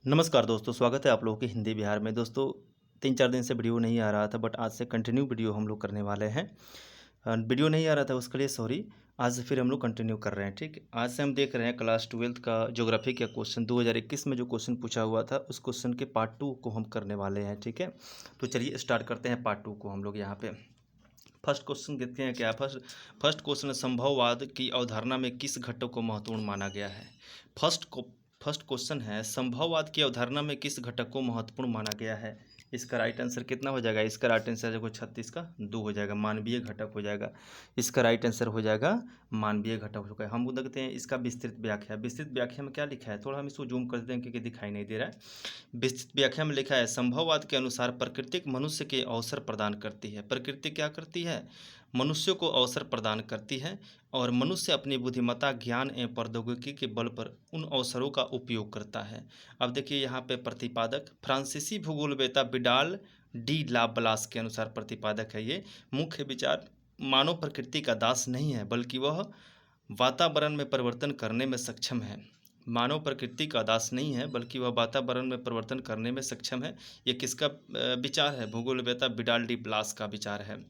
नमस्कार दोस्तों, स्वागत है आप लोगों के हिंदी बिहार में। दोस्तों 3-4 दिन से वीडियो नहीं आ रहा था, बट आज से कंटिन्यू वीडियो हम लोग करने वाले हैं। वीडियो नहीं आ रहा था उसके लिए सॉरी। आज फिर हम लोग कंटिन्यू कर रहे हैं, ठीक है। आज से हम देख रहे हैं क्लास 12th का ज्योग्राफी का क्वेश्चन 2021 में जो क्वेश्चन पूछा हुआ था उस क्वेश्चन के पार्ट 2 को हम करने वाले हैं, ठीक है। तो चलिए स्टार्ट करते हैं पार्ट 2 को हम लोग यहाँ पे। फर्स्ट क्वेश्चन देखते हैं क्या। फर्स्ट क्वेश्चन, संभववाद की अवधारणा में किस घटक को महत्वपूर्ण माना गया है। फर्स्ट क्वेश्चन है, संभववाद की अवधारणा में किस घटक को महत्वपूर्ण माना गया है। इसका राइट आंसर कितना हो जाएगा। इसका राइट आंसर देखो 36 का 2 हो जाएगा, मानवीय घटक हो जाएगा। इसका राइट आंसर हो जाएगा मानवीय घटक हो जाएगा। हम देखते हैं इसका विस्तृत व्याख्या। विस्तृत व्याख्या में क्या लिखा है, थोड़ा हम इसको जूम कर देते हैं क्योंकि दिखाई नहीं दे रहा है। विस्तृत व्याख्या में लिखा है, संभववाद के अनुसार प्रकृति मनुष्य के अवसर प्रदान करती है। प्रकृति क्या करती है, मनुष्य को अवसर प्रदान करती है और मनुष्य अपनी बुद्धिमत्ता, ज्ञान एवं प्रौद्योगिकी के बल पर उन अवसरों का उपयोग करता है। अब देखिए यहाँ पे प्रतिपादक फ्रांसीसी भूगोलवेत्ता विडाल डी ला ब्लास के अनुसार प्रतिपादक है ये। मुख्य विचार, मानव प्रकृति का दास नहीं है बल्कि वह वातावरण में परिवर्तन करने में सक्षम है। मानव प्रकृति का दास नहीं है बल्कि वह वातावरण में परिवर्तन करने में सक्षम है। ये किसका विचार है, भूगोलवेत्ता विडाल डी ब्लास का विचार है।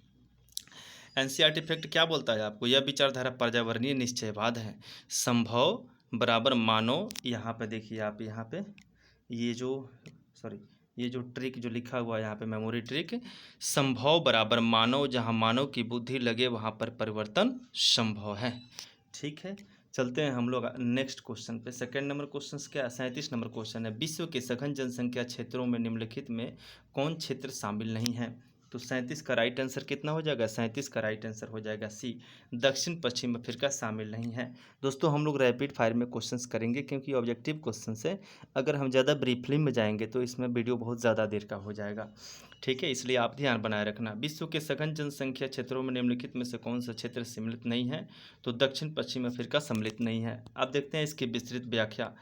एनसीईआरटी फैक्ट क्या बोलता है आपको, यह विचारधारा पर्यावरणीय निश्चयवाद है। संभव बराबर मानव, यहाँ पे देखिए आप, यहाँ पे ये जो ये जो ट्रिक जो लिखा हुआ है यहाँ पे, मेमोरी ट्रिक, संभव बराबर मानव, जहाँ मानव की बुद्धि लगे वहाँ पर परिवर्तन संभव है। ठीक है, चलते हैं हम लोग नेक्स्ट क्वेश्चन पे। सेकंड नंबर क्वेश्चन क्या है, 37 नंबर क्वेश्चन है, विश्व के सघन जनसंख्या क्षेत्रों में निम्नलिखित में कौन क्षेत्र शामिल नहीं है। तो 37 का राइट आंसर कितना हो जाएगा, 37 का राइट आंसर हो जाएगा सी, दक्षिण पश्चिम अफ्रीका शामिल नहीं है। दोस्तों हम लोग रैपिड फायर में क्वेश्चंस करेंगे क्योंकि ऑब्जेक्टिव क्वेश्चन है। अगर हम ज़्यादा ब्रीफली में जाएंगे तो इसमें वीडियो बहुत ज़्यादा देर का हो जाएगा, ठीक है, इसलिए आप ध्यान बनाए रखना। विश्व के सघन जनसंख्या क्षेत्रों में निम्नलिखित में से कौन सा क्षेत्र सम्मिलित नहीं है। तो दक्षिण पश्चिम अफ्रीका सम्मिलित नहीं है। अब देखते हैं इसकी विस्तृत व्याख्या।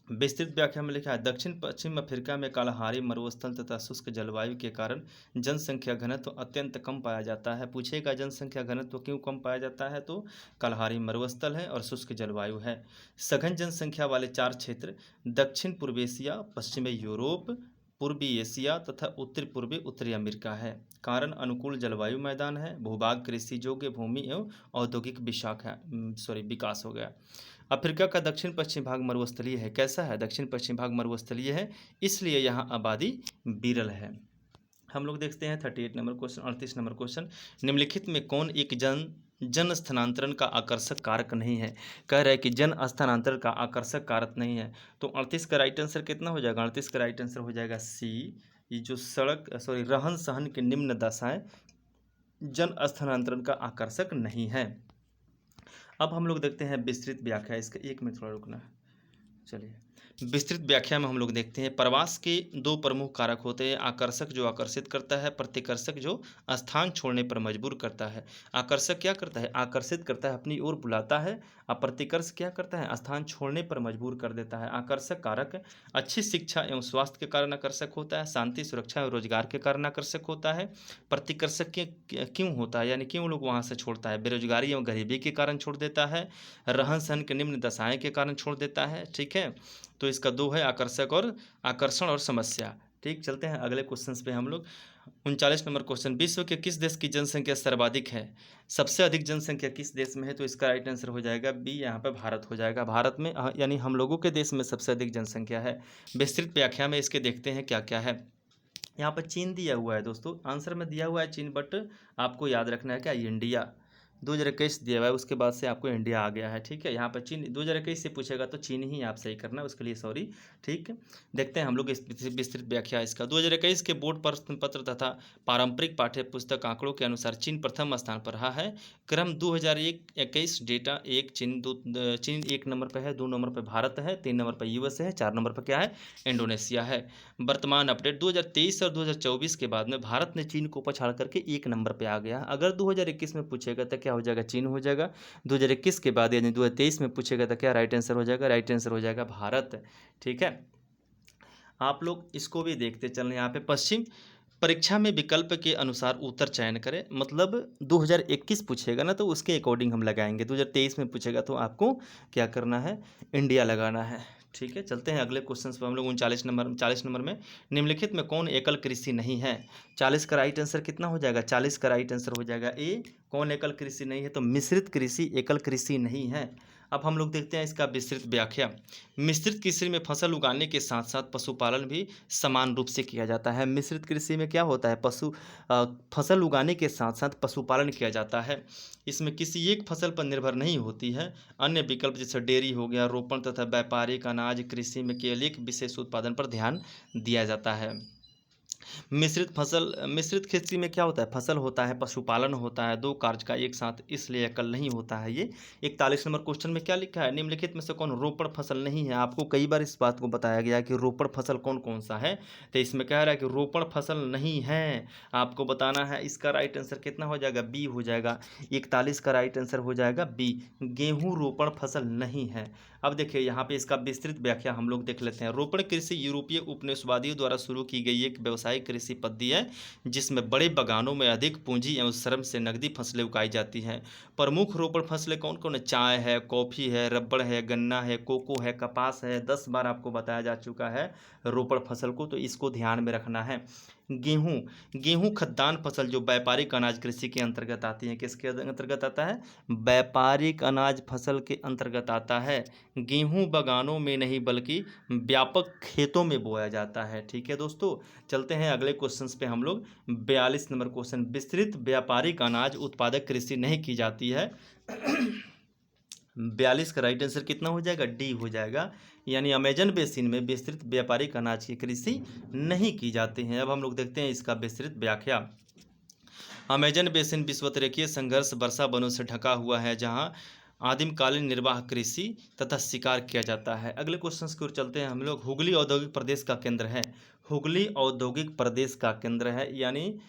विस्तृत व्याख्या में लिखा है, दक्षिण पश्चिम अफ्रीका में कालाहारी मरुस्थल तथा शुष्क जलवायु के कारण जनसंख्या घनत्व अत्यंत कम पाया जाता है। पूछेगा जनसंख्या घनत्व क्यों कम पाया जाता है, तो कालाहारी मरुस्थल है और शुष्क जलवायु है। सघन जनसंख्या वाले 4 क्षेत्र दक्षिण पूर्व एशिया, पश्चिमी यूरोप, पूर्वी एशिया तथा उत्तर पूर्वी उत्तरी अमेरिका है। कारण अनुकूल जलवायु मैदान है, भूभाग कृषि योग्य भूमि एवं औद्योगिक विकास हो गया। अफ्रीका का दक्षिण पश्चिम भाग मरुस्थलीय है। कैसा है, दक्षिण पश्चिम भाग मरुस्थलीय है, इसलिए यहाँ आबादी विरल है। हम लोग देखते हैं 38 नंबर क्वेश्चन, 38 नंबर क्वेश्चन, निम्नलिखित में कौन एक जन स्थानांतरण का आकर्षक कारक नहीं है। कह रहा है कि जन स्थानांतरण का आकर्षक कारक नहीं है। तो 38 का राइट आंसर कितना हो जाएगा, 38 का राइट आंसर हो जाएगा सी, ये जो रहन सहन की निम्न दशाएं जन स्थानांतरण का आकर्षक नहीं है। अब हम लोग देखते हैं विस्तृत व्याख्या इसका, 1 मिनट थोड़ा रुकना, चलिए। विस्तृत व्याख्या में हम लोग देखते हैं, प्रवास के 2 प्रमुख कारक होते हैं, आकर्षक जो आकर्षित करता है, प्रतिकर्षक जो स्थान छोड़ने पर मजबूर करता है। आकर्षक क्या करता है, आकर्षित करता है, अपनी ओर बुलाता है, और प्रतिकर्ष क्या करता है, स्थान छोड़ने पर मजबूर कर देता है। आकर्षक कारक अच्छी शिक्षा एवं स्वास्थ्य के कारण आकर्षक होता है, शांति सुरक्षा एवं रोजगार के कारण आकर्षक होता है। प्रतिकर्षक क्यों होता है, यानी क्यों लोग वहाँ से छोड़ता है, बेरोजगारी एवं गरीबी के कारण छोड़ देता है, रहन सहन के निम्न दशाएं के कारण छोड़ देता है, ठीक है। तो इसका 2 है, आकर्षक और आकर्षण और समस्या। ठीक, चलते हैं अगले क्वेश्चन पे हम लोग। 39 नंबर क्वेश्चन, विश्व के किस देश की जनसंख्या सर्वाधिक है। सबसे अधिक जनसंख्या किस देश में है, तो इसका राइट आंसर हो जाएगा बी, यहाँ पे भारत हो जाएगा। भारत में यानी हम लोगों के देश में सबसे अधिक जनसंख्या है। विस्तृत व्याख्या में इसके देखते हैं क्या क्या है। यहाँ पर चीन दिया हुआ है दोस्तों, आंसर में दिया हुआ है चीन, बट आपको याद रखना है क्या, इंडिया 2021 दिया हुआ है, उसके बाद से आपको इंडिया आ गया है, ठीक है। यहाँ पर चीन 2021 से पूछेगा तो चीन ही आप सही करना, उसके लिए सॉरी, ठीक है। देखते हैं हम लोग इस विस्तृत व्याख्या इसका। 2021 के बोर्ड प्रश्न पत्र तथा पारंपरिक पाठ्य पुस्तक आंकड़ों के अनुसार चीन प्रथम स्थान पर रहा है। क्रम 2021 डेटा 1 चीन 1 नंबर पर है, 2 नंबर पर भारत है, 3 नंबर पर यूएस है, 4 नंबर पर क्या है, इंडोनेशिया है। वर्तमान अपडेट 2023 और 2024 के बाद में भारत ने चीन को पछाड़ करके 1 नंबर पे आ गया। अगर 2021 में पूछेगा तो क्या हो जाएगा, चीन हो जाएगा। 2021 के बाद यानी 2023 में पूछेगा तो क्या राइट आंसर हो जाएगा, राइट आंसर हो जाएगा भारत, ठीक है। आप लोग इसको भी देखते चलना, यहाँ पे पश्चिम परीक्षा में विकल्प के अनुसार उत्तर चयन करें, मतलब 2021 पूछेगा ना तो उसके अकॉर्डिंग हम लगाएंगे। 2023 में पूछेगा तो आपको क्या करना है, इंडिया लगाना है, ठीक है, चलते हैं अगले क्वेश्चन पर हम लोग 40 नंबर में निम्नलिखित में कौन एकल कृषि नहीं है। 40 का राइट आंसर कितना हो जाएगा, 40 का राइट आंसर हो जाएगा ए। कौन एकल कृषि नहीं है, तो मिश्रित कृषि एकल कृषि नहीं है। अब हम लोग देखते हैं इसका विस्तृत व्याख्या। मिश्रित कृषि में फसल उगाने के साथ साथ पशुपालन भी समान रूप से किया जाता है। मिश्रित कृषि में क्या होता है, फसल उगाने के साथ साथ पशुपालन किया जाता है। इसमें किसी एक फसल पर निर्भर नहीं होती है। अन्य विकल्प जैसे डेयरी हो गया, रोपण तथा व्यापारिक अनाज कृषि में केवल एक विशेष उत्पादन पर ध्यान दिया जाता है। मिश्रित खेती में क्या होता है, फसल होता है, पशुपालन होता है, दो कार्य का एक साथ, इसलिए एकल नहीं होता है ये। 41 नंबर क्वेश्चन में क्या लिखा है, निम्नलिखित में से कौन रोपण फसल नहीं है। आपको कई बार इस बात को बताया गया कि रोपण फसल कौन कौन सा है, तो इसमें कह रहा है कि रोपण फसल नहीं है। आपको बताना है, इसका राइट आंसर कितना हो जाएगा, बी हो जाएगा। 41 का राइट आंसर हो जाएगा बी, गेहूं रोपण फसल नहीं है। अब देखिए यहाँ पे इसका विस्तृत व्याख्या हम लोग देख लेते हैं। रोपण कृषि यूरोपीय उपनिवेशवादियों द्वारा शुरू की गई एक व्यावसायिक कृषि पद्धति है जिसमें बड़े बागानों में अधिक पूंजी एवं श्रम से नकदी फसलें उगाई जाती हैं। प्रमुख रोपण फसलें कौन कौन है, चाय है, कॉफ़ी है, रबड़ है, गन्ना है, कोको है, कपास है। 10 बार आपको बताया जा चुका है रोपण फसल को, तो इसको ध्यान में रखना है। गेहूं खाद्यान्न फसल जो व्यापारिक अनाज कृषि के अंतर्गत आती है। किसके अंतर्गत आता है, व्यापारिक अनाज फसल के अंतर्गत आता है। गेहूं बागानों में नहीं बल्कि व्यापक खेतों में बोया जाता है। ठीक है दोस्तों, चलते हैं अगले क्वेश्चन पे हम लोग। 42 नंबर क्वेश्चन, विस्तृत व्यापारिक अनाज उत्पादक कृषि नहीं की जाती है। 42 का राइट आंसर कितना हो जाएगा, डी हो जाएगा। यानी अमेजन बेसिन में विस्तृत व्यापारिक अनाज की कृषि नहीं की जाती है। अब हम लोग देखते हैं इसका विस्तृत व्याख्या। अमेजन बेसिन विश्वतरेखीय संघर्ष वर्षा वनों से ढका हुआ है जहां आदिमकालीन निर्वाह कृषि तथा शिकार किया जाता है। अगले क्वेश्चन की ओर चलते हैं हम लोग। हुगली औद्योगिक प्रदेश का केंद्र है। हुगली औद्योगिक प्रदेश का केंद्र है, यानी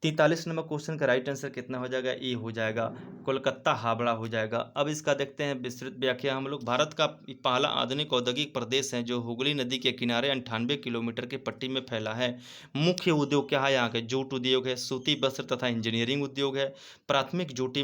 43 नंबर क्वेश्चन का राइट आंसर कितना हो जाएगा, ए हो जाएगा। कोलकाता हावड़ा हो जाएगा। अब इसका देखते हैं विस्तृत व्याख्या हम लोग। भारत का पहला आधुनिक औद्योगिक प्रदेश है जो हुगली नदी के किनारे 98 किलोमीटर की पट्टी में फैला है। मुख्य उद्योग क्या है यहाँ के, जूट उद्योग है, सूती वस्त्र तथा इंजीनियरिंग उद्योग है। प्राथमिक जूट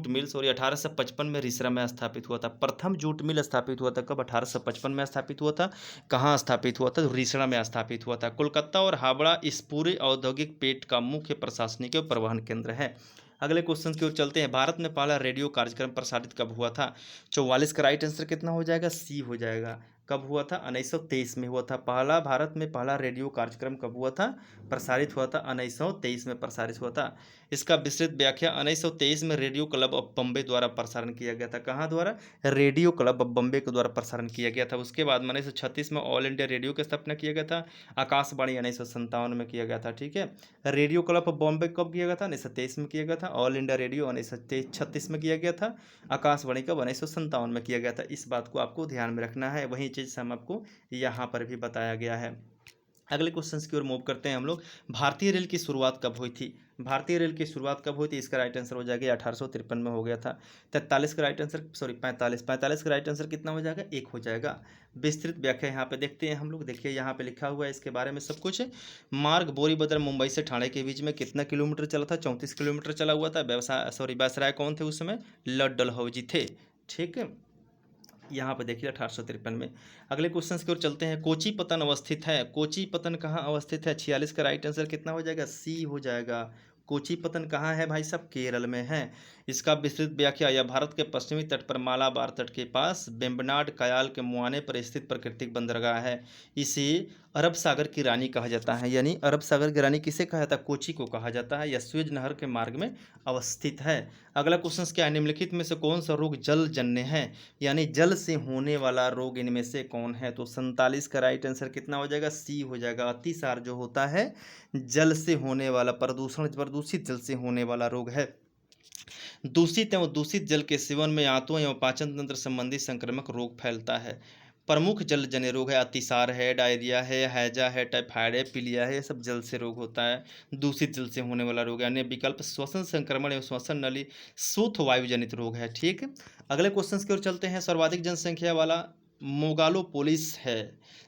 मिल 1855 में रिसरा में स्थापित हुआ था। प्रथम जूट मिल स्थापित हुआ था कब, 1855 में स्थापित हुआ था। कहाँ स्थापित हुआ था, रिसरा में स्थापित हुआ था। कोलकाता और हावड़ा इस पूरे औद्योगिक पेट का मुख्य प्रशासनिक और परिवहन केंद्र है। अगले क्वेश्चन की ओर चलते हैं। भारत में पहला रेडियो कार्यक्रम प्रसारित कब हुआ था। 44 का राइट आंसर कितना हो जाएगा, सी हो जाएगा। कब हुआ था, 1923 में हुआ था। भारत में पहला रेडियो कार्यक्रम कब हुआ था, प्रसारित हुआ था 1923 में प्रसारित हुआ था। इसका विस्तृत व्याख्या, 1923 में रेडियो क्लब ऑफ बम्बे द्वारा प्रसारण किया गया था। कहाँ द्वारा, रेडियो क्लब ऑफ बम्बे के द्वारा प्रसारण किया गया था। उसके बाद 1936 में ऑल इंडिया रेडियो की स्थापना किया गया था। आकाशवाणी 1957 में किया गया था। ठीक है, रेडियो क्लब ऑफ बॉम्बे कब किया गया था, 1923 में किया गया था। ऑल इंडिया रेडियो 1936 में किया गया था। आकाशवाणी कब, 1957 में किया गया था। इस बात को आपको ध्यान में रखना है, वही चीज़ हम आपको यहाँ पर भी बताया गया है। अगले क्वेश्चन की ओर मूव करते हैं हम लोग। भारतीय रेल की शुरुआत कब हुई थी। भारतीय रेल की शुरुआत कब हुई थी, इसका राइट आंसर हो जाएगा 1853 में हो गया था। 43 का राइट आंसर, सॉरी 45 का राइट आंसर कितना हो जाएगा, एक हो जाएगा। विस्तृत व्याख्या यहाँ पे देखते हैं हम लोग। देखिए यहाँ पे लिखा हुआ है इसके बारे में सब कुछ। मार्ग बोरीबदर मुंबई से ठाणे के बीच में कितना किलोमीटर चला था, 34 किलोमीटर चला हुआ था। वायसराय कौन थे उस समय, लॉर्ड डलहौजी थे। ठीक है, यहाँ पे देखिए 1853 में। अगले क्वेश्चन की ओर चलते हैं। कोची पतन अवस्थित है। कोची पतन कहाँ अवस्थित है, 46 का राइट आंसर कितना हो जाएगा, सी हो जाएगा। कोची पतन कहाँ है भाई साहब, केरल में है। इसका विस्तृत व्याख्या, यह भारत के पश्चिमी तट पर मालाबार तट के पास वेम्बनाड कयाल के मुहाने पर स्थित प्राकृतिक बंदरगाह है। इसे अरब सागर की रानी कहा जाता है। यानी अरब सागर की रानी किसे कहा जाता है, कोची को कहा जाता है। यह स्वेज नहर के मार्ग में अवस्थित है। अगला क्वेश्चन क्या है, निम्नलिखित में से कौन सा रोग जलजन्य है, यानी जल से होने वाला रोग इनमें से कौन है। तो 47 का राइट आंसर कितना हो जाएगा, सी हो जाएगा। अतिसार जो होता है जल से होने वाला, प्रदूषित जल से होने वाला रोग है। दूषित एवं दूषित जल के सेवन में आंतों एवं पाचन तंत्र संबंधी संक्रामक रोग फैलता है। प्रमुख जलजन्य रोग है अतिसार है, डायरिया है, हैजा है, टाइफाइड है, पीलिया है। ये सब जल से रोग होता है, दूषित जल से होने वाला रोग है। अन्य विकल्प श्वसन संक्रमण एवं श्वसन नली शुद्ध वायु जनित रोग है। ठीक, अगले क्वेश्चन की ओर चलते हैं। सर्वाधिक जनसंख्या वाला मोगालोपोलिस है।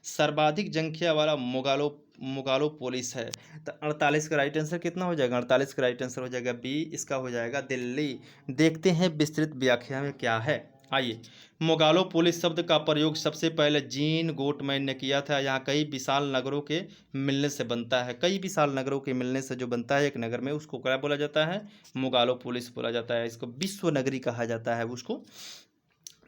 सर्वाधिक जनसंख्या वाला मोगालोपोलिस है। तो 48 का राइट आंसर कितना हो जाएगा, 48 का राइट आंसर हो जाएगा बी, इसका हो जाएगा दिल्ली। देखते हैं विस्तृत व्याख्या में क्या है। आइए, मोगालोपोलिस शब्द का प्रयोग सबसे पहले जीन गोटमैन ने किया था। यहाँ कई विशाल नगरों के मिलने से बनता है। कई विशाल नगरों के मिलने से जो बनता है एक नगर में, उसको क्या बोला जाता है? मोगालोपोलिस बोला जाता है। इसको विश्व नगरी कहा जाता है उसको।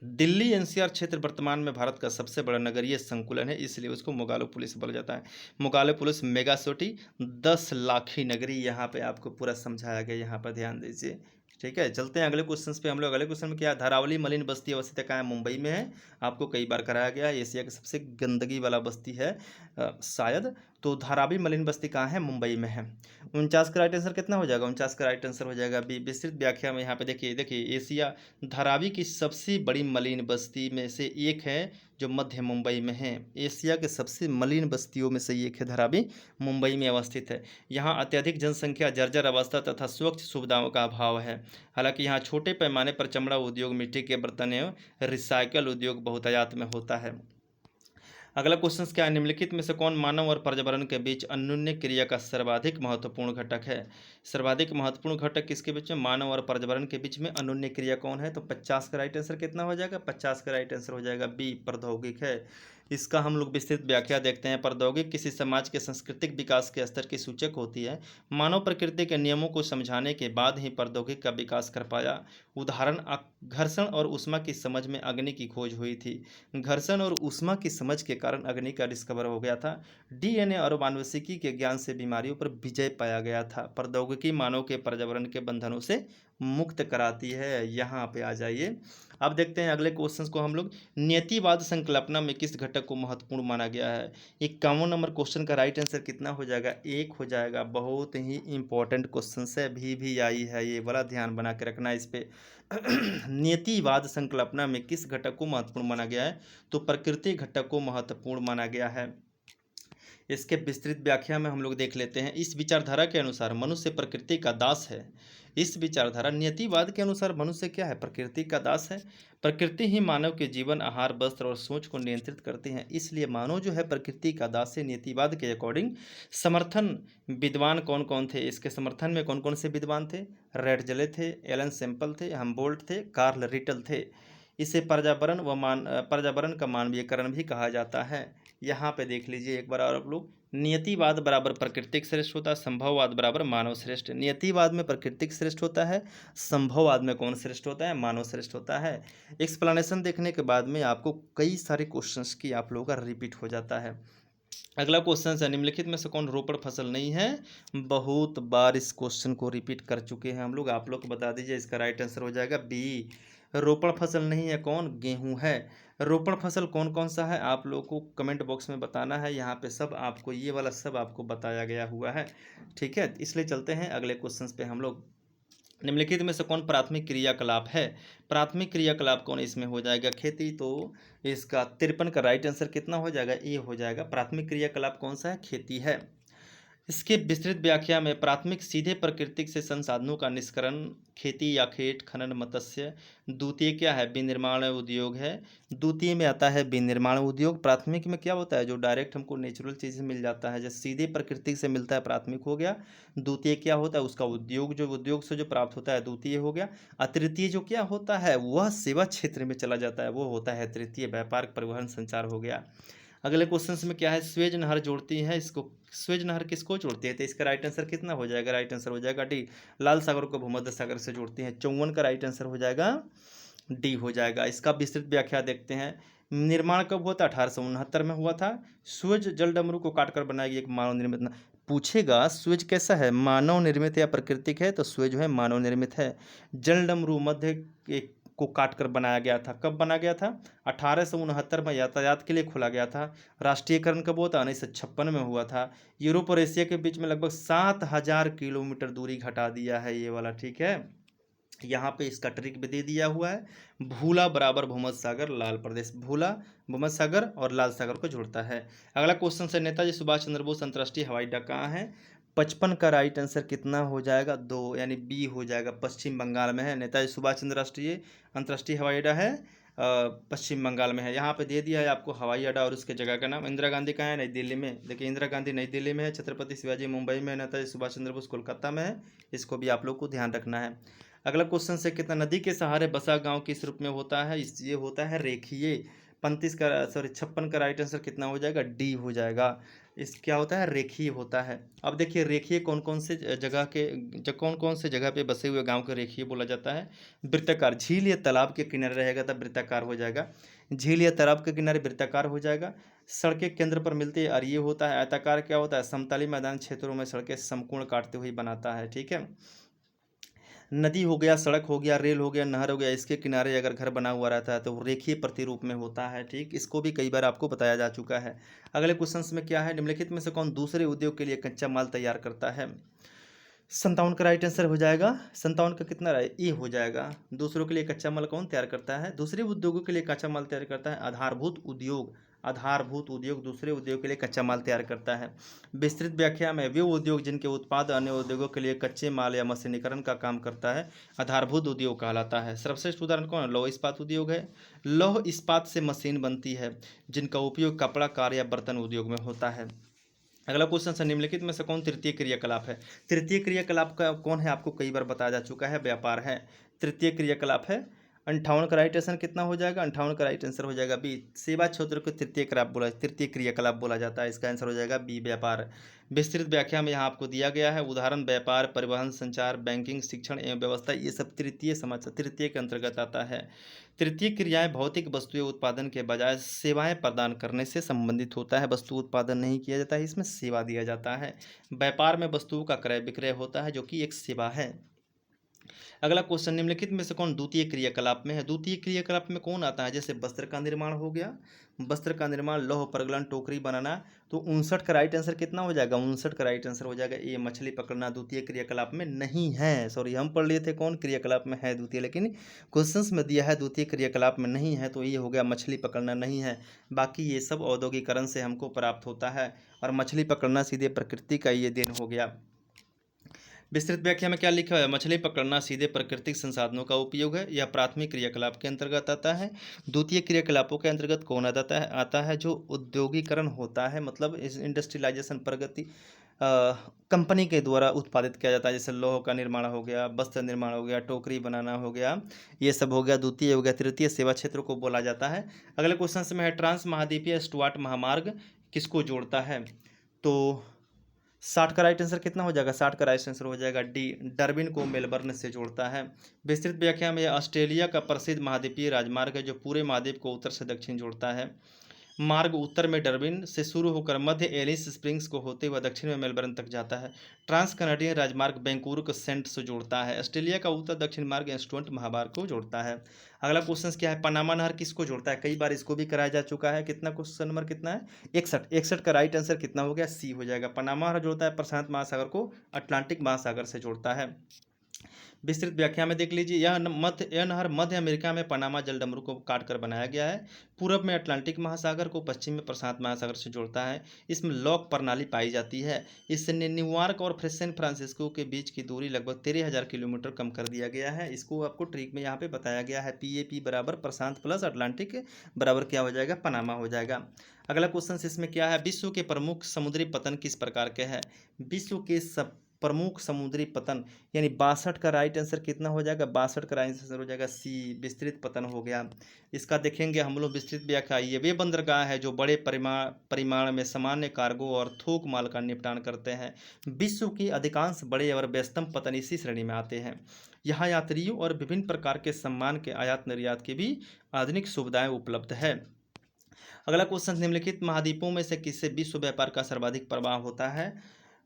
दिल्ली एनसीआर क्षेत्र वर्तमान में भारत का सबसे बड़ा नगरीय संकुलन है, इसलिए उसको मोगालोपोलिस बोला जाता है। मोगालोपोलिस मेगा सिटी, 10 लाखी नगरी, यहाँ पे आपको पूरा समझाया गया, यहाँ पर ध्यान दीजिए। ठीक है, चलते हैं अगले क्वेश्चन पे हम लोग। अगले क्वेश्चन में क्या है? धारावली मलिन बस्ती अवस्थित कहाँ है? मुंबई में है। आपको कई बार कराया गया है, एशिया की सबसे गंदगी वाला बस्ती है शायद। तो धारावी मलिन बस्ती कहाँ है? मुंबई में है। 49 का राइट आंसर कितना हो जाएगा? 49 का राइट आंसर हो जाएगा बी। विस्तृत व्याख्या में यहाँ पे देखिए एशिया धारावी की सबसे बड़ी मलिन बस्ती में से एक है, जो मध्य मुंबई में है। एशिया के सबसे मलिन बस्तियों में से एक है धारावी, मुंबई में अवस्थित है। यहाँ अत्यधिक जनसंख्या, जर्जर अवस्था तथा स्वच्छ सुविधाओं का अभाव है। हालांकि यहाँ छोटे पैमाने पर चमड़ा उद्योग, मिट्टी के बर्तन एवं रिसाइकल उद्योग बहुतायत में होता है। अगला क्वेश्चन क्या है? निम्नलिखित में से कौन मानव और पर्यावरण के बीच अन्योन्य क्रिया का सर्वाधिक महत्वपूर्ण घटक है? सर्वाधिक महत्वपूर्ण घटक किसके बीच में? मानव और पर्यावरण के बीच में अन्योन्य क्रिया कौन है? तो 50 का राइट आंसर कितना हो जाएगा? 50 का राइट आंसर हो जाएगा बी, प्रौद्योगिक है। इसका हम लोग विस्तृत व्याख्या देखते हैं। प्रौद्योगिक किसी समाज के सांस्कृतिक विकास के स्तर की सूचक होती है। मानव प्रकृति के नियमों को समझाने के बाद ही प्रौद्योगिक का विकास कर पाया। उदाहरण, घर्षण और ऊष्मा की समझ में अग्नि की खोज हुई थी। घर्षण और ऊष्मा की समझ के कारण अग्नि का डिस्कवर हो गया था। डीएनए और आनुवंशिकी के ज्ञान से बीमारियों पर विजय पाया गया था। प्रौद्योगिकी मानव के पर्यावरण के बंधनों से मुक्त कराती है। यहाँ पे आ जाइए। अब देखते हैं अगले क्वेश्चन को हम लोग। नियतिवाद संकल्पना में किस घटक को महत्वपूर्ण माना गया है? 51 नंबर क्वेश्चन का राइट आंसर कितना हो जाएगा? एक हो जाएगा। बहुत ही इंपॉर्टेंट क्वेश्चन है, भी आई है, ये बड़ा ध्यान बना के रखना इस पे। नियतिवाद संकल्पना में किस घटक को महत्वपूर्ण माना गया है? तो प्रकृति घटक को महत्वपूर्ण माना गया है। इसके विस्तृत व्याख्या में हम लोग देख लेते हैं। इस विचारधारा के अनुसार मनुष्य प्रकृति का दास है। इस विचारधारा नियतिवाद के अनुसार मनुष्य क्या है? प्रकृति का दास है। प्रकृति ही मानव के जीवन, आहार, वस्त्र और सोच को नियंत्रित करती है। इसलिए मानव जो है प्रकृति का दास है। नियतिवाद के अकॉर्डिंग समर्थन विद्वान कौन कौन थे? इसके समर्थन में कौन कौन से विद्वान थे? रेडजले थे, एलन सैम्पल थे, हम्बोल्ट थे, कार्ल रिटल थे। इसे पर्यावरण का मानवीयकरण भी कहा जाता है। यहाँ पे देख लीजिए एक बार और आप लोग। नियतिवाद बराबर प्राकृतिक श्रेष्ठ होता है, संभववाद बराबर मानव श्रेष्ठ। नियतिवाद में प्राकृतिक श्रेष्ठ होता है, संभववाद में कौन श्रेष्ठ होता है? मानव श्रेष्ठ होता है। एक्सप्लेनेशन देखने के बाद में आपको कई सारे क्वेश्चंस की आप लोगों का रिपीट हो जाता है। अगला क्वेश्चन है, निम्नलिखित में से कौन रोपड़ फसल नहीं है? बहुत बार इस क्वेश्चन को रिपीट कर चुके हैं हम लोग। आप लोग को बता दीजिए, इसका राइट आंसर हो जाएगा बी। रोपड़ फसल नहीं है कौन? गेहूं है। रोपड़ फसल कौन कौन सा है? आप लोगों को कमेंट बॉक्स में बताना है। यहाँ पे सब आपको ये वाला सब आपको बताया गया हुआ है। ठीक है, इसलिए चलते हैं अगले क्वेश्चन पे हम लोग। निम्नलिखित में से कौन प्राथमिक क्रियाकलाप है? प्राथमिक क्रियाकलाप कौन इसमें हो जाएगा? खेती। तो इसका 53 का राइट आंसर कितना हो जाएगा? ए हो जाएगा। प्राथमिक क्रियाकलाप कौन सा है? खेती है। इसके विस्तृत व्याख्या में प्राथमिक सीधे प्राकृतिक से संसाधनों का निष्करण, खेती या खेत खनन, मत्स्य। द्वितीय क्या है? विनिर्माण उद्योग है। द्वितीय में आता है विनिर्माण उद्योग। प्राथमिक में क्या होता है? जो डायरेक्ट हमको नेचुरल चीज़ मिल जाता है, जैसे सीधे प्रकृति से मिलता है, प्राथमिक हो गया। द्वितीय क्या होता है? उसका उद्योग, जो उद्योग से जो प्राप्त होता है, द्वितीय हो गया। और तृतीय जो क्या होता है, वह सेवा क्षेत्र में चला जाता है, वो होता है तृतीय। व्यापार, परिवहन, संचार हो गया। अगले क्वेश्चन में क्या है? स्वेज नहर जोड़ती है इसको। स्वेज नहर किसको जोड़ती है? तो इसका राइट आंसर कितना हो जाएगा? राइट आंसर हो जाएगा डी। लाल सागर को भूमध्य सागर से जोड़ती है। 54 का राइट आंसर हो जाएगा डी हो जाएगा। इसका विस्तृत व्याख्या देखते हैं। निर्माण कब हुआ था? 1869 में हुआ था। स्वेज जल डमरू को काटकर बनाई गई एक मानव निर्मित पूछेगा स्वेज कैसा है, मानव निर्मित है या प्राकृतिक है? तो स्वेज जो है मानव निर्मित है। जल डमरू मध्य को काटकर बनाया गया था। कब बना गया था? 1869 में यातायात के लिए खोला गया था। राष्ट्रीयकरण कब हुआ था? 1956 में हुआ था। यूरोप और एशिया के बीच में लगभग 7000 किलोमीटर दूरी घटा दिया है ये वाला। ठीक है, यहाँ पे इसका ट्रिक भी दे दिया हुआ है। भूला बराबर भूमध्य सागर, लाल प्रदेश। भूला भूमध्य सागर और लाल सागर को जोड़ता है। अगला क्वेश्चन है, नेताजी सुभाष चंद्र बोस अंतर्राष्ट्रीय हवाई अड्डा कहाँ है? 55 का राइट आंसर कितना हो जाएगा? 2, यानी बी हो जाएगा। पश्चिम बंगाल में है। नेताजी सुभाष चंद्र अंतर्राष्ट्रीय हवाई अड्डा है पश्चिम बंगाल में है। यहाँ पे दे दिया है आपको हवाई अड्डा और उसके जगह का नाम। इंदिरा गांधी कहाँ है? नई दिल्ली में। देखिए, इंदिरा गांधी नई दिल्ली में है। छत्रपति शिवाजी मुंबई में है। नेताजी सुभाष चंद्र बोस कोलकाता में है। इसको भी आप लोग को ध्यान रखना है। अगला क्वेश्चन से कितना नदी के सहारे बसा गांव किस रूप में होता है, ये होता है रेखीय। 35 का सॉरी 56 का राइट आंसर कितना हो जाएगा, डी हो जाएगा। इस क्या होता है, रेखीय होता है। अब देखिए रेखीय कौन कौन से जगह के कौन कौन से जगह पे बसे हुए गांव को रेखीय बोला जाता है। वृत्ताकार, झील या तालाब के किनारे रहेगा तब वृत्ताकार हो जाएगा। झील या तालाब के किनारे वृत्ताकार हो जाएगा। सड़कें केंद्र पर मिलती है और ये होता है आयताकार। क्या होता है, समतली मैदान क्षेत्रों में सड़कें समकोण काटते हुए बनाता है। ठीक है। नदी हो गया, सड़क हो गया, रेल हो गया, नहर हो गया, इसके किनारे अगर घर बना हुआ रहता है तो वो रेखीय प्रतिरूप में होता है। ठीक, इसको भी कई बार आपको बताया जा चुका है। अगले क्वेश्चन में क्या है, निम्नलिखित में से कौन दूसरे उद्योग के लिए कच्चा माल तैयार करता है। 57 का राइट आंसर हो जाएगा। 57 का कितना रहा, ए हो जाएगा। दूसरों के लिए कच्चा माल कौन तैयार करता है, दूसरे उद्योगों के लिए कच्चा माल तैयार करता है आधारभूत उद्योग। आधारभूत उद्योग दूसरे उद्योग के लिए कच्चा माल तैयार करता है। विस्तृत व्याख्या में वे उद्योग जिनके उत्पाद अन्य उद्योगों के लिए कच्चे माल या मशीनीकरण का काम करता है आधारभूत उद्योग कहलाता है। सर्वश्रेष्ठ उदाहरण कौन है, लौह इस्पात उद्योग है। लौह इस्पात से मशीन बनती है जिनका उपयोग कपड़ा, कार या बर्तन उद्योग में होता है। अगला क्वेश्चन है, निम्नलिखित में से कौन तृतीय क्रियाकलाप है। तृतीय क्रियाकलाप का कौन है, आपको कई बार बताया जा चुका है, व्यापार है। तृतीय क्रियाकलाप है। 58 का राइट आंसर कितना हो जाएगा, 58 का राइट आंसर हो जाएगा बी। सेवा क्षेत्र को तृतीय क्रियाकलाप बोला जाता है, इसका आंसर हो जाएगा बी, व्यापार। विस्तृत व्याख्या में यहाँ आपको दिया गया है उदाहरण, व्यापार, परिवहन, संचार, बैंकिंग, शिक्षण एवं व्यवस्था, ये सब तृतीय के अंतर्गत आता है। तृतीय क्रियाएं भौतिक वस्तुएं उत्पादन के बजाय सेवाएं प्रदान करने से संबंधित होता है। वस्तु उत्पादन नहीं किया जाता है, इसमें सेवा दिया जाता है। व्यापार में वस्तुओं का क्रय विक्रय होता है जो कि एक सेवा है। अगला क्वेश्चन, निम्नलिखित में से कौन द्वितीय क्रियाकलाप में है। द्वितीय क्रियाकलाप में कौन आता है, जैसे वस्त्र का निर्माण हो गया, वस्त्र का निर्माण, लौह परगलन, टोकरी बनाना। तो 59 का राइट आंसर कितना हो जाएगा, 59 का राइट आंसर हो जाएगा ये, मछली पकड़ना द्वितीय क्रियाकलाप में नहीं है। सॉरी, हम पढ़ लिए थे कौन क्रियाकलाप में है द्वितीय, लेकिन क्वेश्चंस में दिया है द्वितीय क्रियाकलाप में नहीं है, तो ये हो गया मछली पकड़ना नहीं है। बाकी ये सब औद्योगिकरण से हमको प्राप्त होता है और मछली पकड़ना सीधे प्रकृति का ये देन हो गया। विस्तृत व्याख्या में क्या लिखा है, मछली पकड़ना सीधे प्राकृतिक संसाधनों का उपयोग है, यह प्राथमिक क्रियाकलाप के अंतर्गत आता है। द्वितीय क्रियाकलापों के अंतर्गत कौन आता है जो औद्योगिकरण होता है, मतलब इस इंडस्ट्रियलाइजेशन प्रगति कंपनी के द्वारा उत्पादित किया जाता है, जैसे लौह का निर्माण हो गया, वस्त्र निर्माण हो गया, टोकरी बनाना हो गया, ये सब हो गया द्वितीय हो गया। तृतीय सेवा क्षेत्र को बोला जाता है। अगले क्वेश्चन में है, ट्रांस महाद्वीपीय स्टुअर्ट महामार्ग किसको जोड़ता है। तो 60 का राइट आंसर कितना हो जाएगा, 60 का राइट आंसर हो जाएगा डी, डरबिन को मेलबर्न से जोड़ता है। विस्तृत व्याख्या में ऑस्ट्रेलिया का प्रसिद्ध महाद्वीपीय राजमार्ग है जो पूरे महाद्वीप को उत्तर से दक्षिण जोड़ता है। मार्ग उत्तर में डरबिन से शुरू होकर मध्य एलिस स्प्रिंग्स को होते हुए दक्षिण में मेलबर्न तक जाता है। ट्रांस कनाडियन राजमार्ग बैंकूर को सेंट से जोड़ता है। ऑस्ट्रेलिया का उत्तर दक्षिण मार्ग स्टुअर्ट महामार्ग को जोड़ता है। अगला क्वेश्चन क्या है, पनामा नहर किसको जोड़ता है, कई बार इसको भी कराया जा चुका है। कितना क्वेश्चन नंबर कितना है, 61 का राइट आंसर कितना हो गया, सी हो जाएगा। पनामा नहर जोड़ता है प्रशांत महासागर को अटलांटिक महासागर से जोड़ता है। विस्तृत व्याख्या में देख लीजिए, यह नहर मध्य अमेरिका में पनामा जलडमरू को काटकर बनाया गया है। पूरब में अटलांटिक महासागर को, पश्चिम में प्रशांत महासागर से जोड़ता है। इसमें लॉक प्रणाली पाई जाती है। इससे न्यूयॉर्क और सैन फ्रांसिस्को के बीच की दूरी लगभग 13,000 किलोमीटर कम कर दिया गया है। इसको आपको ट्रिक में यहाँ पे बताया गया है, PAP बराबर प्रशांत प्लस अटलांटिक बराबर क्या हो जाएगा, पनामा हो जाएगा। अगला क्वेश्चन इसमें क्या है, विश्व के प्रमुख समुद्री पतन किस प्रकार के हैं। विश्व के सब प्रमुख समुद्री पतन यानी 62 का राइट आंसर कितना हो जाएगा, 62 का राइट आंसर हो जाएगा सी, विस्तृत पतन हो गया। इसका देखेंगे हम लोग विस्तृत व्याख्या, ये वे बंदरगाह है जो बड़े परिमाण में सामान्य कार्गो और थोक माल का निपटान करते हैं। विश्व की अधिकांश बड़े और व्यस्तम पतन इसी श्रेणी में आते हैं। यहाँ यात्रियों और विभिन्न प्रकार के सामान के आयात निर्यात की भी आधुनिक सुविधाएं उपलब्ध है। अगला क्वेश्चन, निम्नलिखित महाद्वीपों में से किससे विश्व व्यापार का सर्वाधिक प्रभाव होता है।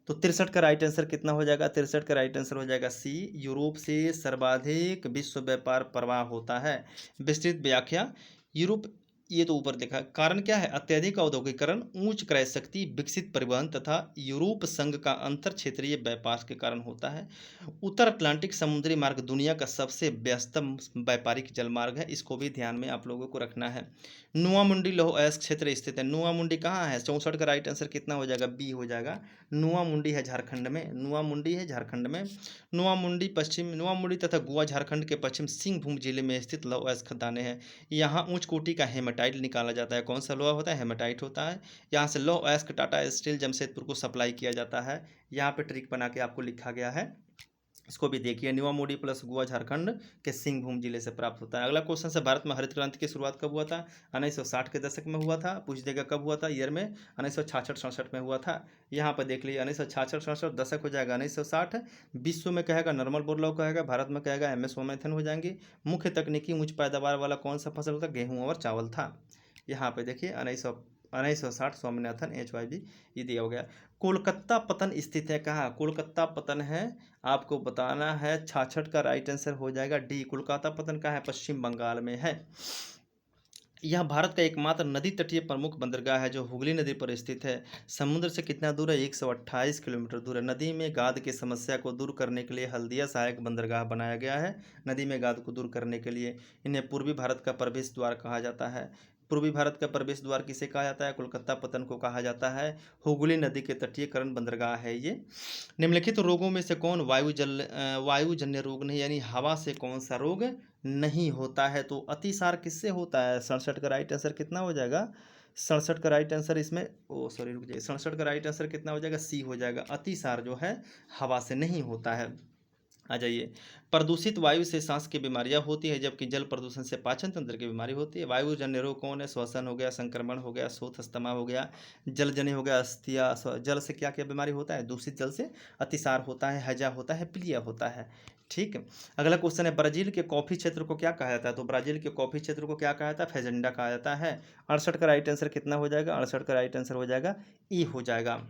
तो 63 का राइट आंसर कितना हो जाएगा, 63 का राइट आंसर हो जाएगा सी, यूरोप से सर्वाधिक विश्व व्यापार प्रवाह होता है। विस्तृत व्याख्या, यूरोप, ये तो ऊपर देखा, कारण क्या है, अत्यधिक औद्योगिकरण, उच्च क्रय शक्ति, विकसित परिवहन तथा यूरोप संघ का अंतर क्षेत्रीय व्यापार के कारण होता है। उत्तर अटलांटिक समुद्री मार्ग दुनिया का सबसे व्यस्तम व्यापारिक जलमार्ग है, इसको भी ध्यान में आप लोगों को रखना है। नुआ मुंडी लौह अयस्क क्षेत्र स्थित है। नुआ मुंडी कहाँ है, 64 का राइट आंसर कितना हो जाएगा, बी हो जाएगा। नुआ मुंडी है झारखंड में, नुआ मुंडी है झारखंड में। नुआ मुंडी तथा गोवा झारखंड के पश्चिम सिंहभूम जिले में स्थित लौह अयस्क खदानें हैं। यहाँ उच्च कोटि का हेमाटाइट निकाला जाता है। कौन सा लोहा होता है, हेमाटाइट होता है। यहाँ से लौह अयस्क टाटा स्टील जमशेदपुर को सप्लाई किया जाता है। यहाँ पे ट्रिक बना के आपको लिखा गया है, इसको भी देखिए। न्यूआ मोडी प्लस गोवा झारखंड के सिंहभूम जिले से प्राप्त होता है। अगला क्वेश्चन से, भारत में हरित क्रांति की शुरुआत कब हुआ था? 1960 के दशक में हुआ था। पूछ देगा कब हुआ था, ईयर में 1966-67 में हुआ था। यहाँ पर देख लीजिए 1966-67 दशक हो जाएगा 1960। विश्व में कहेगा नॉर्मल बोरलॉग कहेगा, भारत में कहेगा MS स्वामिनाथन हो जाएंगे। मुख्य तकनीकी उच्च पैदावार वाला कौन सा फसल होता है? गेहूँ और चावल था। यहाँ पे देखिए 1960 स्वामीनाथन HYB ये दिया हो गया। कोलकाता पतन स्थित है कहाँ? कोलकाता पतन है, आपको बताना है 66 का राइट आंसर हो जाएगा D। कोलकाता पतन कहाँ है? पश्चिम बंगाल में है। यह भारत का एकमात्र नदी तटीय प्रमुख बंदरगाह है जो हुगली नदी पर स्थित है। समुद्र से कितना दूर है? 128 किलोमीटर दूर है। नदी में गाद की समस्या को दूर करने के लिए हल्दिया सहायक बंदरगाह बनाया गया है। नदी में गाद को दूर करने के लिए इन्हें पूर्वी भारत का प्रवेश द्वार कहा जाता है। पूर्वी भारत का प्रवेश द्वार किसे कहा जाता है? कोलकाता पतन को कहा जाता है। हुगली नदी के तटीयकरण बंदरगाह है ये। निम्नलिखित रोगों में से कौन वायुजन्य रोग नहीं, यानी हवा से कौन सा रोग नहीं होता है? तो अतिसार किससे होता है? 67 का राइट आंसर कितना हो जाएगा? 67 का राइट आंसर इसमें सॉरी रुक जाइए, 67 का राइट आंसर कितना हो जाएगा? C हो जाएगा। अतिसार जो है हवा से नहीं होता है। आ जाइए, प्रदूषित वायु से सांस की बीमारियां होती है, जबकि जल प्रदूषण से पाचन तंत्र की बीमारी होती है। वायुजन्य रोग कौन है? श्वसन हो गया, संक्रमण हो गया, शोथ अस्थमा हो गया, जलजन्य हो गया, अस्थिया। जल से क्या क्या बीमारी होता है? दूषित जल से अतिसार होता है, हैजा होता है, प्लीहा होता है। ठीक। अगला क्वेश्चन है, ब्राजील के कॉफी क्षेत्र को क्या कहा जाता है? तो ब्राजील के कॉफी क्षेत्र को क्या कहा जाता है? फेजेंडा कहा जाता है। 68 का राइट आंसर कितना हो जाएगा? 68 का राइट आंसर हो जाएगा E हो जाएगा।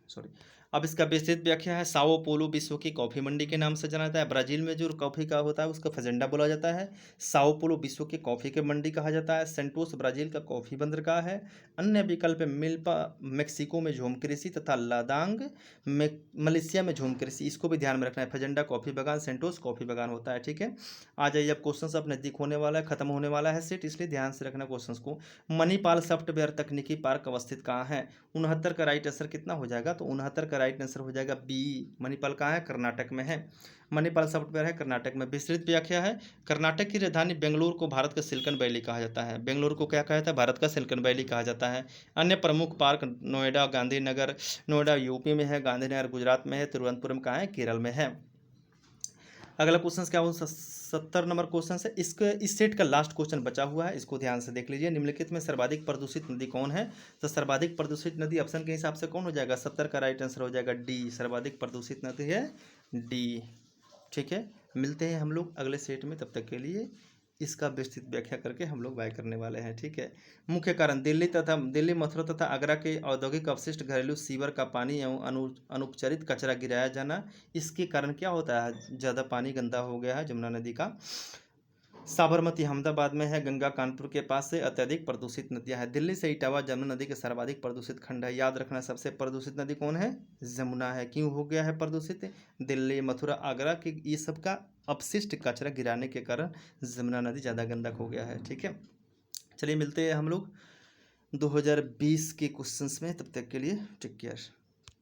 सॉरी। अब इसका विस्तृत व्याख्या है। साओ पोलो विश्व की कॉफी मंडी के नाम से जाना जाता है। ब्राजील में जो कॉफी का होता है उसका फजेंडा बोला जाता है। साओ पोलो विश्व की कॉफी की मंडी कहा जाता है। सेंटोस ब्राजील का कॉफी बंदरगाह है। अन्य विकल्प मिल्पा मेक्सिको में झूम कृषि तथा लादांग मलेशिया में झूम कृषि। इसको भी ध्यान में रखना है। फजेंडा कॉफी बागान, सेंटोस कॉफी बागान होता है। ठीक है, आ जाइए, अब क्वेश्चन अब नजदीक होने वाला है, खत्म होने वाला है सेट, इसलिए ध्यान से रखना क्वेश्चन को। मणिपाल सॉफ्टवेयर तकनीकी पार्क अवस्थित कहाँ है? 69 का राइट आंसर कितना हो जाएगा? तो 69 का राइट आंसर हो जाएगा B। मणिपाल कहाँ है? कर्नाटक में है। मणिपाल सॉफ्टवेयर है कर्नाटक में। विस्तृत व्याख्या है। कर्नाटक की राजधानी बेंगलुरु को भारत का सिलिकॉन वैली कहा जाता है। बेंगलुरु को क्या कहा जाता है? भारत का सिलिकॉन वैली कहा जाता है। अन्य प्रमुख पार्क नोएडा, गांधीनगर। नोएडा यूपी में है, गांधीनगर गुजरात में है, तिरुवनंतपुरम कहाँ है? केरल में है। अगला क्वेश्चन क्या हो? 70 नंबर क्वेश्चन है। इस सेट का लास्ट क्वेश्चन बचा हुआ है, इसको ध्यान से देख लीजिए। निम्नलिखित में सर्वाधिक प्रदूषित नदी कौन है? तो सर्वाधिक प्रदूषित नदी ऑप्शन के हिसाब से कौन हो जाएगा? 70 का राइट आंसर हो जाएगा D। सर्वाधिक प्रदूषित नदी है D। ठीक है, मिलते हैं हम लोग अगले सेट में, तब तक के लिए इसका विस्तृत व्याख्या करके हम लोग वाय करने वाले हैं। ठीक है, मुख्य कारण दिल्ली मथुरा तथा आगरा के औद्योगिक अपशिष्ट, घरेलू सीवर का पानी एवं अनुपचारित कचरा गिराया जाना। इसके कारण क्या होता है? ज़्यादा पानी गंदा हो गया है जमुना नदी का। साबरमती अहमदाबाद में है, गंगा कानपुर के पास से अत्यधिक प्रदूषित नदियां हैं। दिल्ली से इटावा जमुना नदी के सर्वाधिक प्रदूषित खंड है। याद रखना, सबसे प्रदूषित नदी कौन है? जमुना है। क्यों हो गया है प्रदूषित? दिल्ली, मथुरा, आगरा के ये सब का अपशिष्ट कचरा गिराने के कारण जमुना नदी ज़्यादा गंदक हो गया है। ठीक है, चलिए मिलते हैं हम लोग 2020 के क्वेश्चंस में, तब तक के लिए टेक केयर।